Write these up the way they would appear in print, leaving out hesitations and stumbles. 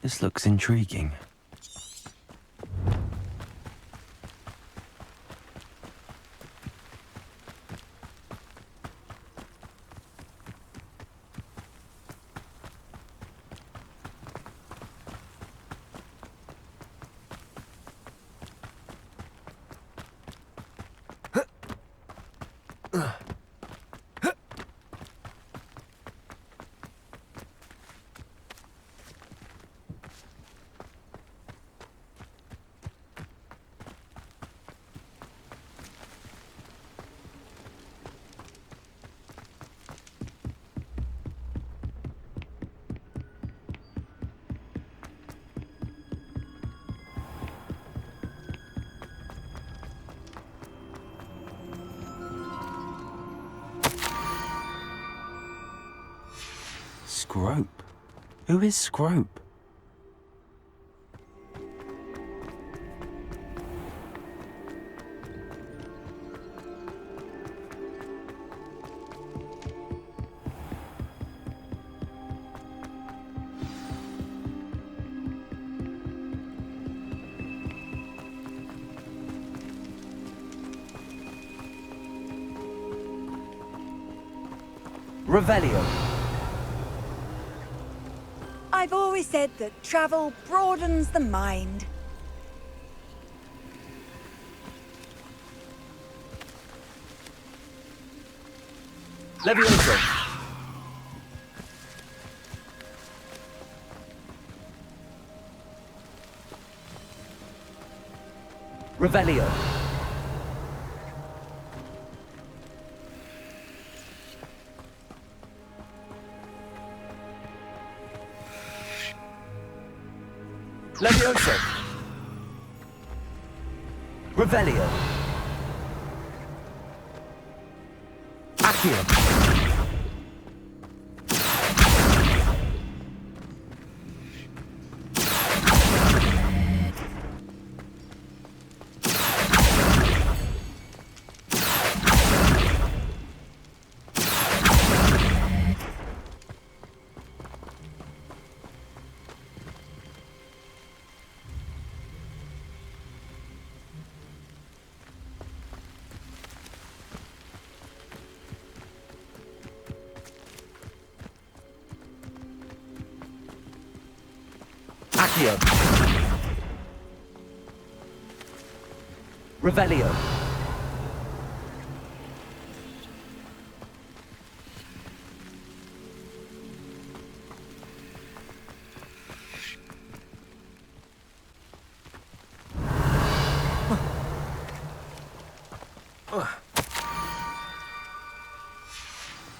This looks intriguing. Scrope? Who is Scrope? Revelio. I've always said that travel broadens the mind. Levioso. Revelio. Levioso. Revelio. Accio. Accio. Revelio.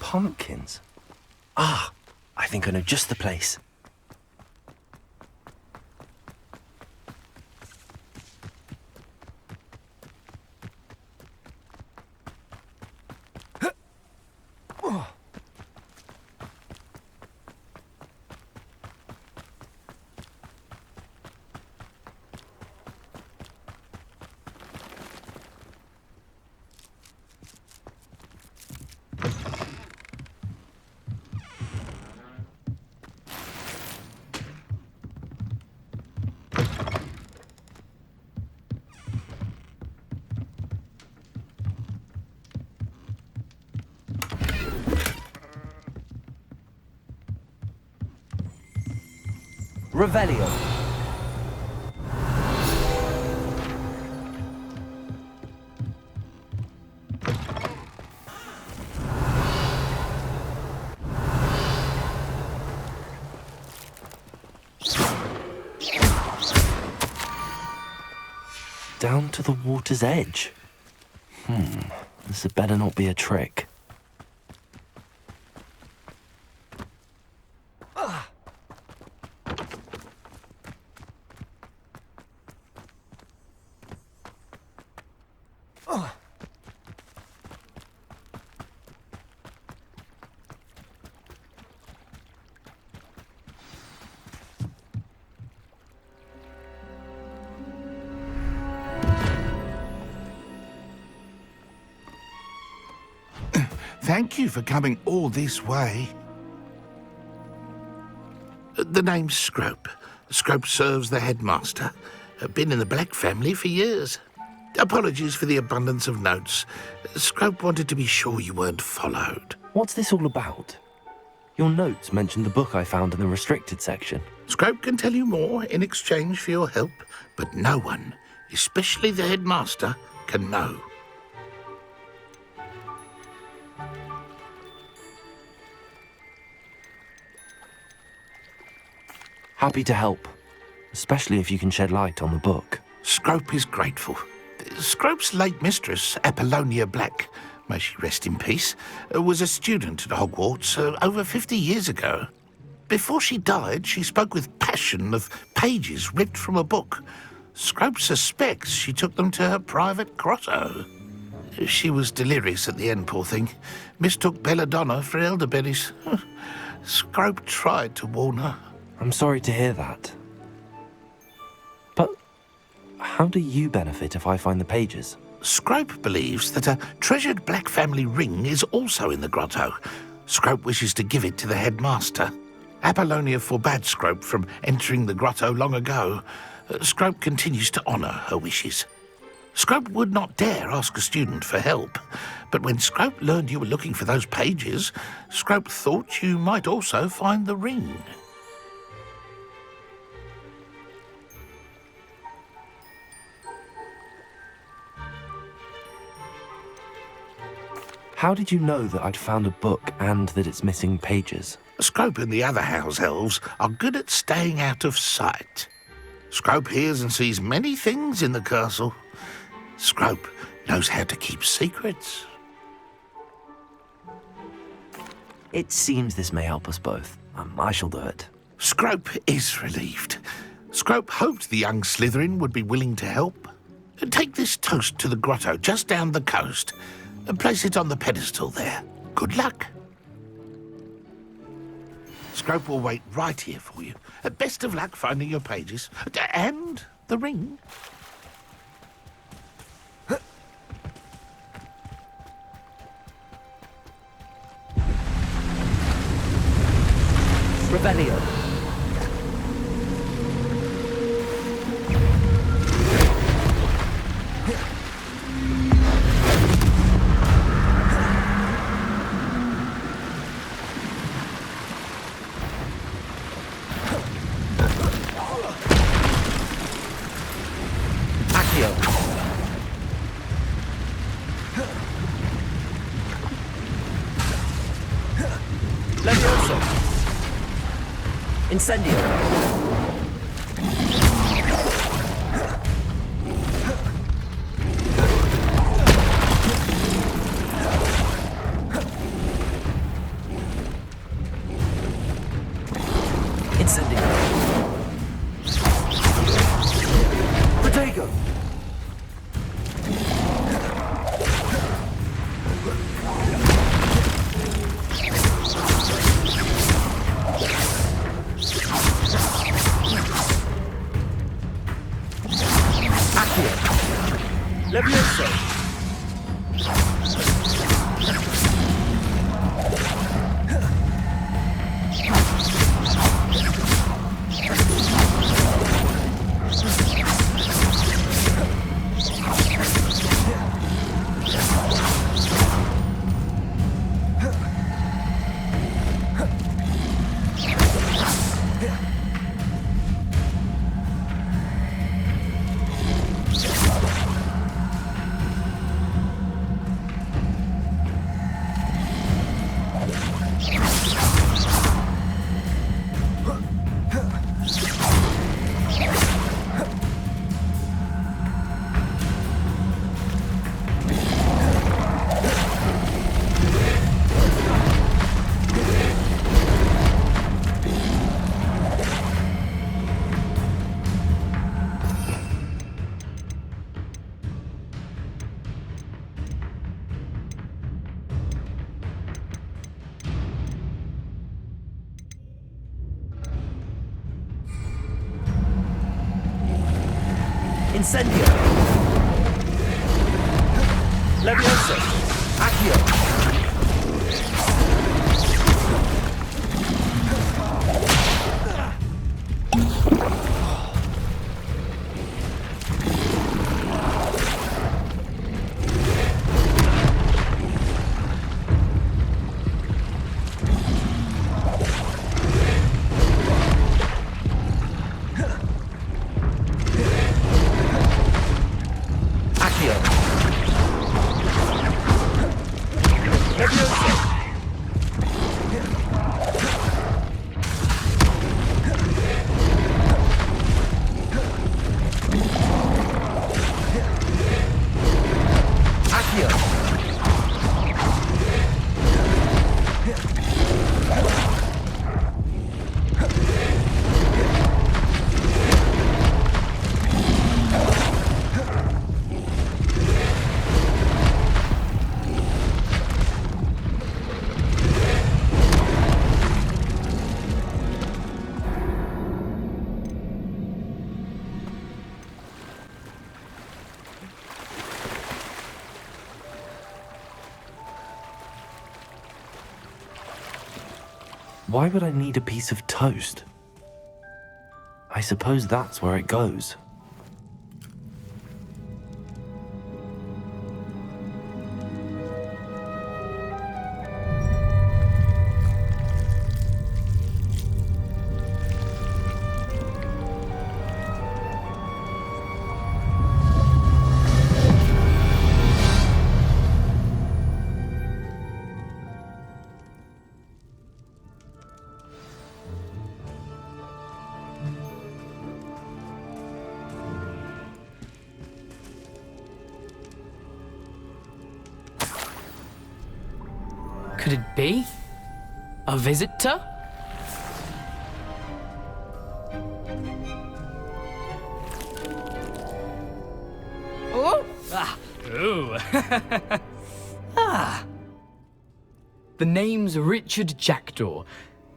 Pumpkins? Ah, I think I know just the place. Revelio. Down to the water's edge. This had better not be a trick. Thank you for coming all this way. The name's Scrope. Scrope serves the headmaster. Been in the Black family for years. Apologies for the abundance of notes. Scrope wanted to be sure you weren't followed. What's this all about? Your notes mentioned the book I found in the restricted section. Scrope can tell you more in exchange for your help, but no one, especially the headmaster, can know. Happy to help, especially if you can shed light on the book. Scrope is grateful. Scrope's late mistress, Apollonia Black, may she rest in peace, was a student at Hogwarts over 50 years ago. Before she died, she spoke with passion of pages ripped from a book. Scrope suspects she took them to her private grotto. She was delirious at the end, poor thing. Mistook belladonna for elderberries. Scrope tried to warn her. I'm sorry to hear that. But how do you benefit if I find the pages? Scrope believes that a treasured Black family ring is also in the grotto. Scrope wishes to give it to the headmaster. Apollonia forbade Scrope from entering the grotto long ago. Scrope continues to honour her wishes. Scrope would not dare ask a student for help, but when Scrope learned you were looking for those pages, Scrope thought you might also find the ring. How did you know that I'd found a book and that it's missing pages? Scrope and the other house elves are good at staying out of sight. Scrope hears and sees many things in the castle. Scrope knows how to keep secrets. It seems this may help us both. I shall do it. Scrope is relieved. Scrope hoped the young Slytherin would be willing to help. Take this toast to the grotto just down the coast and place it on the pedestal there. Good luck. Scrope will wait right here for you. Best of luck finding your pages. And the ring. Revelio. Levioso. Incendio. Incendio. Protego. Levioso. Incendio. Levioso. Accio. Why would I need a piece of toast? I suppose that's where it goes. Could it be? A visitor? Oh! Ah! Ooh! Ah! The name's Richard Jackdaw.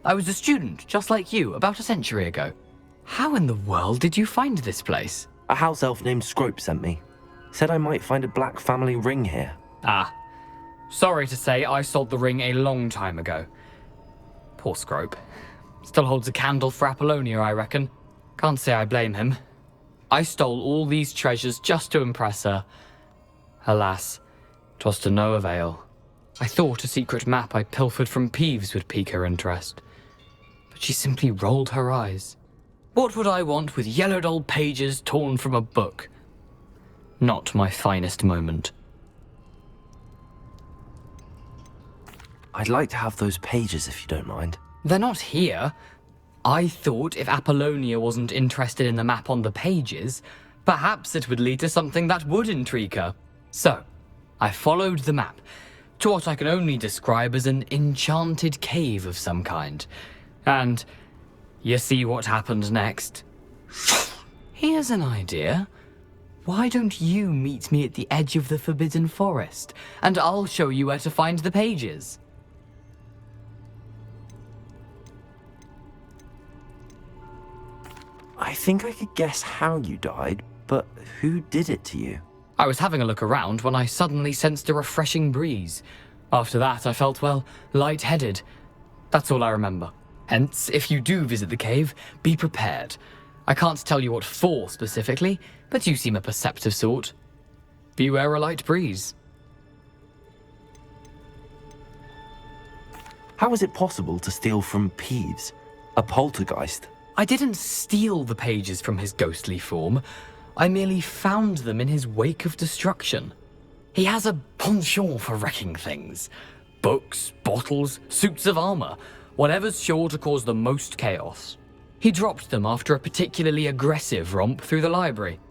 I was a student, just like you, about a century ago. How in the world did you find this place? A house elf named Scrope sent me. Said I might find a black family ring here. Ah. Sorry to say, I sold the ring a long time ago. Poor Scrope. Still holds a candle for Apollonia, I reckon. Can't say I blame him. I stole all these treasures just to impress her. Alas, 'twas to no avail. I thought a secret map I pilfered from Peeves would pique her interest. But she simply rolled her eyes. What would I want with yellowed old pages torn from a book? Not my finest moment. I'd like to have those pages if you don't mind. They're not here. I thought if Apollonia wasn't interested in the map on the pages, perhaps it would lead to something that would intrigue her. So, I followed the map to what I can only describe as an enchanted cave of some kind. And you see what happened next? Here's an idea. Why don't you meet me at the edge of the Forbidden Forest, and I'll show you where to find the pages. I think I could guess how you died, but who did it to you? I was having a look around when I suddenly sensed a refreshing breeze. After that, I felt, well, lightheaded. That's all I remember. Hence, if you do visit the cave, be prepared. I can't tell you what for specifically, but you seem a perceptive sort. Beware a light breeze. How is it possible to steal from Peeves, a poltergeist? I didn't steal the pages from his ghostly form. I merely found them in his wake of destruction. He has a penchant for wrecking things. Books, bottles, suits of armor, whatever's sure to cause the most chaos. He dropped them after a particularly aggressive romp through the library.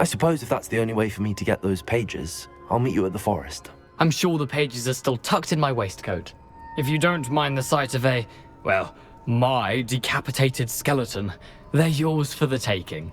I suppose if that's the only way for me to get those pages, I'll meet you at the forest. I'm sure the pages are still tucked in my waistcoat. If you don't mind the sight of a, well, my decapitated skeleton, they're yours for the taking.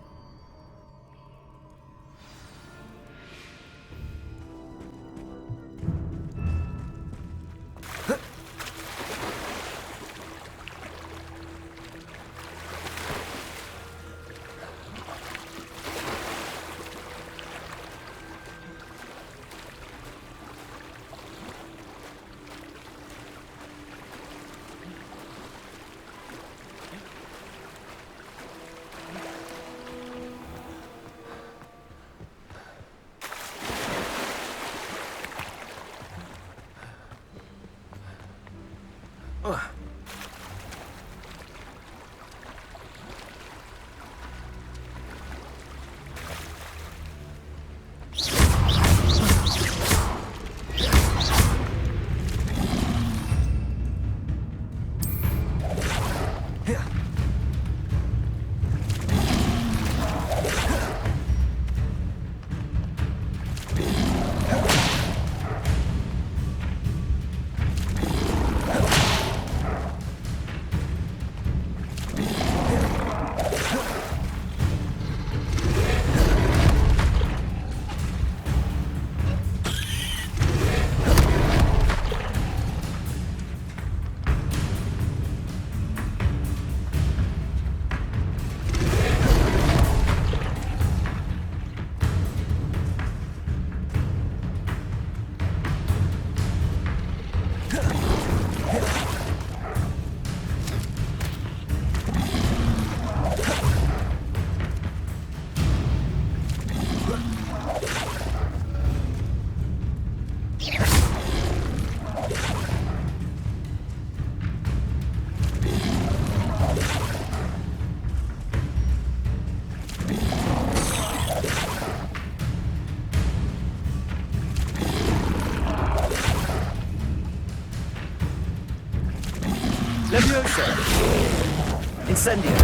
Leviosa! Incendio!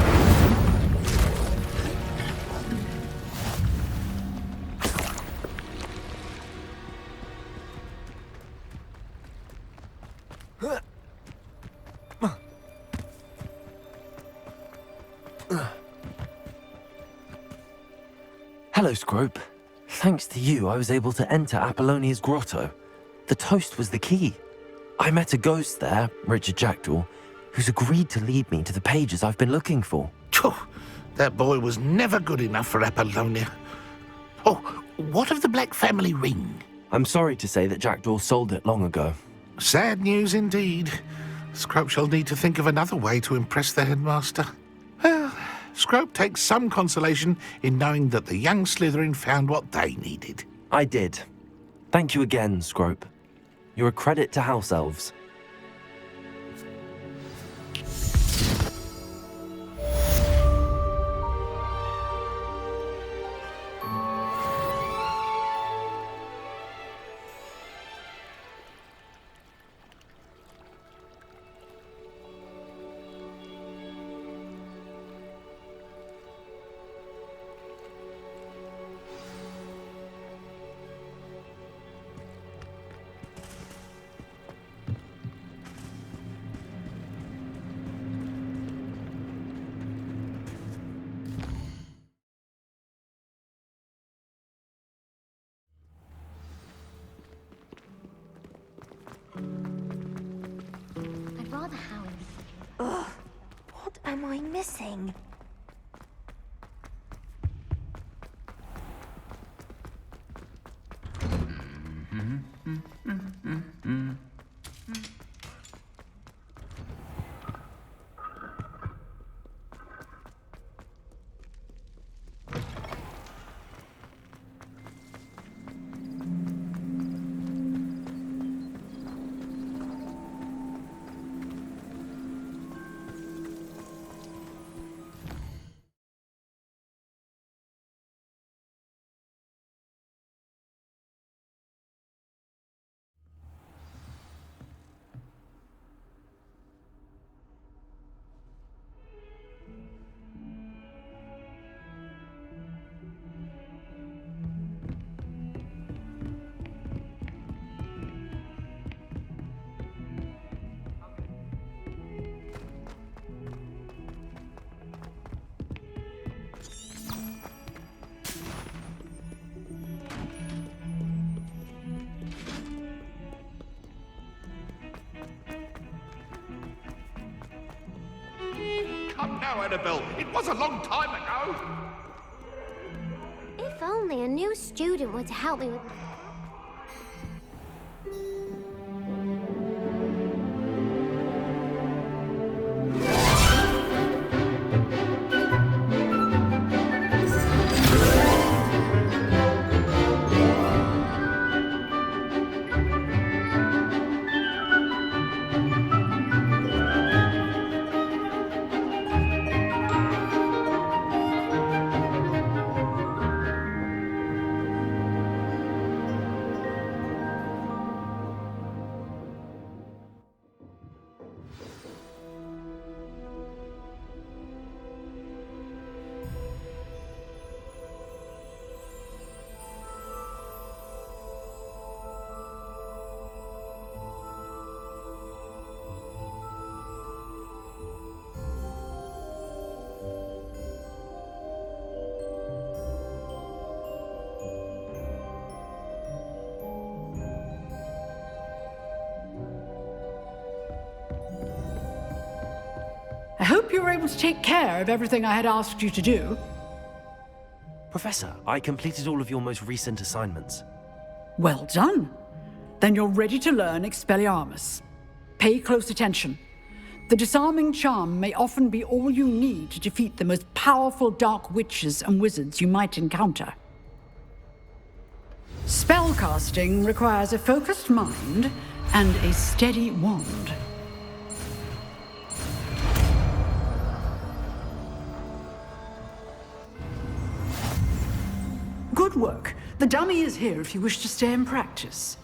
Hello, Scrope. Thanks to you, I was able to enter Apollonia's grotto. The toast was the key. I met a ghost there, Richard Jackdaw, who's agreed to lead me to the pages I've been looking for. Phew, that boy was never good enough for Apollonia. Oh, what of the Black family ring? I'm sorry to say that Jackdaw sold it long ago. Sad news indeed. Scrope shall need to think of another way to impress the headmaster. Well, Scrope takes some consolation in knowing that the young Slytherin found what they needed. I did. Thank you again, Scrope. You're a credit to House Elves. I'd rather house. Ugh, what am I missing? Come now, Annabelle. It was a long time ago. If only a new student were to help me with... I hope you were able to take care of everything I had asked you to do. Professor, I completed all of your most recent assignments. Well done. Then you're ready to learn Expelliarmus. Pay close attention. The disarming charm may often be all you need to defeat the most powerful dark witches and wizards you might encounter. Spellcasting requires a focused mind and a steady wand. Good work. The dummy is here if you wish to stay and practice.